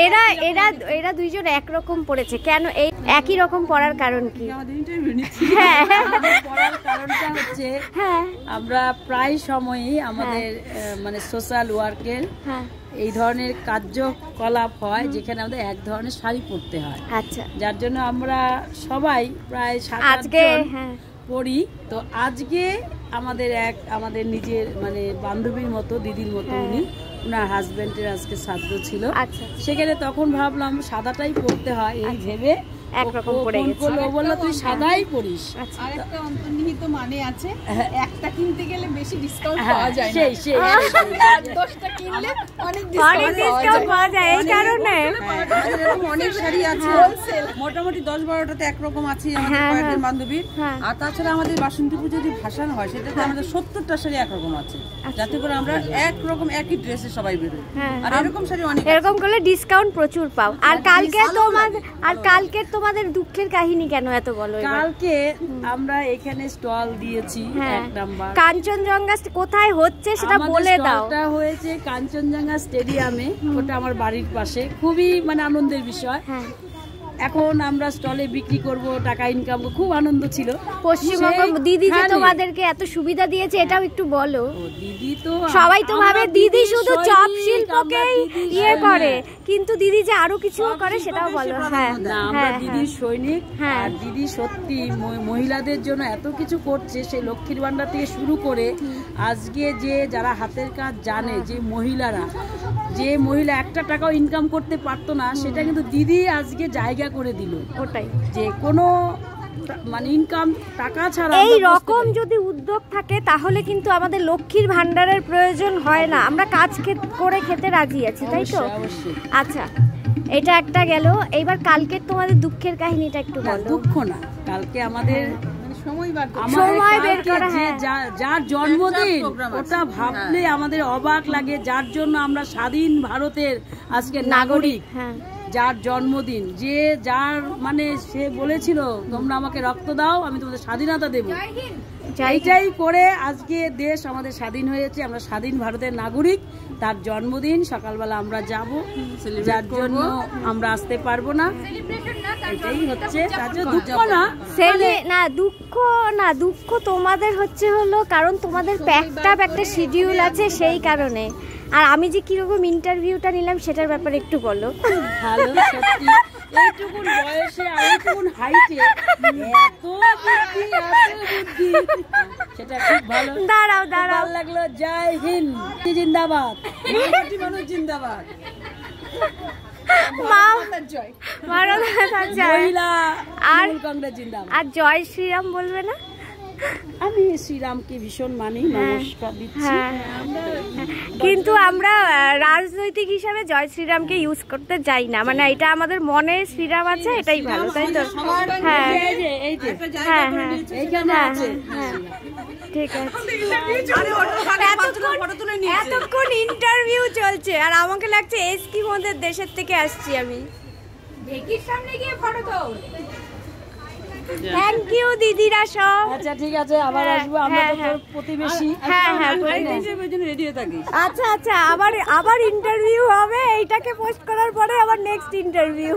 এরা এরা এরা দুইজন একরকম পড়েছে কেন? এই একই রকম পড়ার কারণ কি? হ্যাঁ, পড়ার কারণটা হচ্ছে আমরা প্রায় সময়ই আমাদের মানে সোশ্যাল ওয়ার্কের এই ধরনের কার্যকলাপ হয় যেখানে আমাদের এক ধরনের শাড়ি পরতে হয়। আচ্ছা, যার জন্য আমরা সবাই প্রায় 7-8 জন পড়ি। তো আজকে আমাদের নিজের মানে বান্ধবীর মতো, দিদির মতো, উনি ওনার হাজবেন্ডের আজকে শ্রাদ্ধ ছিল। আচ্ছা, সেখানে তখন ভাবলাম সাদাটাই পরতে হয় এই ভেবে একরকম পড়ে গেছে। ও বলল তুই সাদাই পরিস। আর একটা অন্তর্নিহিত মানে আছে, একটা কিনতে গেলে বেশি ডিসকাউন্ট পাওয়া যায় না। সেই 10টা কিনলে অনেক ডিসকাউন্ট পাওয়া যায়। এই কারণে অনেক শাড়ি আছে মোটামুটি 10-12টাতে একরকম আছে আমাদের কয়েকজন বান্ধবীর। আর তাছাড়া আমাদের বাসন্তী পুজো যদি ভাসান হয় সেটাতে আমাদের 70টা শাড়ি একরকম আছে, যাতে করে আমরা একরকম একই ড্রেসে সবাই বেরোই। আর এরকম শাড়ি অনেক, এরকম করলে ডিসকাউন্ট প্রচুর পাও। আর কালকে তোমাদের দুঃখের কাহিনী কেন এত বলো? কালকে আমরা এখানে স্টল দিয়েছি এক নাম্বার। কাঞ্চনজঙ্ঘা কোথায় হচ্ছে সেটা বলে দাও। ওটা হয়েছে কাঞ্চনজঙ্ঘা স্টেডিয়ামে, ওটা আমার বাড়ির পাশে। খুবই মানে আনন্দের বিষয়। এখন আমরা স্টলে বিক্রি করব, টাকা ইনকাম, খুব আনন্দ ছিল। পশ্চিমবঙ্গ দিদি যে তোমাদেরকে এত সুবিধা দিয়েছে এটাও একটু বলো। দিদি তো সবাই তো ভাবে দিদি শুধু চপ শিল্পকেই ইয়ে করে, কিন্তু দিদি যে আরো কিছু করে সেটাও বলো। আমরা দিদির সৈনিক। আর দিদি সত্যি মহিলাদের জন্য এত কিছু করছে, সেই লক্ষ্মীর ভান্ডার থেকে শুরু করে আজকে যে যারা হাতের কাজ জানে, যে মহিলা 1টা টাকাও ইনকাম করতে পারতো না, সেটা কিন্তু দিদি আজকে জায়গা করে দিল। ওটাই, যে কোনো মানে ইনকাম টাকা ছাড়া এই রকম যদি উদ্যোগ থাকে তাহলে কিন্তু আমাদের লক্ষ্মীর ভান্ডারের প্রয়োজন হয় না। আমরা কাজ করে খেতে রাজি আছি, তাই তো? আচ্ছা, এটা একটা গেল। এইবার কালকে তোমাদের দুঃখের কাহিনীটা একটু বলো। দুঃখ না, কালকে আমাদের যার জন্মদিন, ওটা ভাবলে আমাদের অবাক লাগে। যার জন্য আমরা স্বাধীন ভারতের আজকে নাগরিক, যার জন্মদিন, যার মানে সে বলেছিল তোমরা আমাকে রক্ত দাও, আমি তোমাদের স্বাধীনতা দেবো। এইটাই করে আজকে দেশ আমাদের স্বাধীন হয়েছে। আমরা স্বাধীন ভারতের নাগরিক। তার জন্মদিন সকালবেলা আমরা যাব, যার জন্য আমরা আসতে পারবো না। এটাই হচ্ছে দুঃখ না, দুঃখ তোমাদের হলো কারণ তোমাদের একটা শিডিউল আছে, সেই কারণে। আর আমি যে কিরকম ইন্টারভিউটা নিলাম সেটার ব্যাপারে একটু বলো। ভালো, সত্যি এইটুকুন বয়সে আর এইটুকুন হাইটে এত বুদ্ধি, সেটা খুব ভালো। দাঁড়াও ভালো লাগলো। জয় হিন্দ, জিন্দাবাদ, জিন্দাবাদ। আর জয় শ্রীরাম বলবে না? আমি শ্রীরামকে ভীষণ মানি, নমস্কার দিচ্ছি। কিন্তু আমরা রাজনৈতিক হিসাবে জয় শ্রীরামকে ইউজ করতে যাই না, মানে এটা আমাদের মনে শ্রীরাম আছে, এটাই ভালো, তাই তো? ঠিক আছে। এতক্ষণ ইন্টারভিউ চলছে আর আমাকে লাগছে এস্কিমোদের দেশের থেকে আসছি আমি। সামনে গিয়ে ফটো তোল। থ্যাংক ইউ দিদিরা সব। আচ্ছা ঠিক আছে, আবার আসবো। আমরা তো প্রতিবেশী। রেডি হয়ে থাকি। আচ্ছা, আবার ইন্টারভিউ হবে, এইটাকে পোস্ট করার পরে আবার নেক্সট ইন্টারভিউ।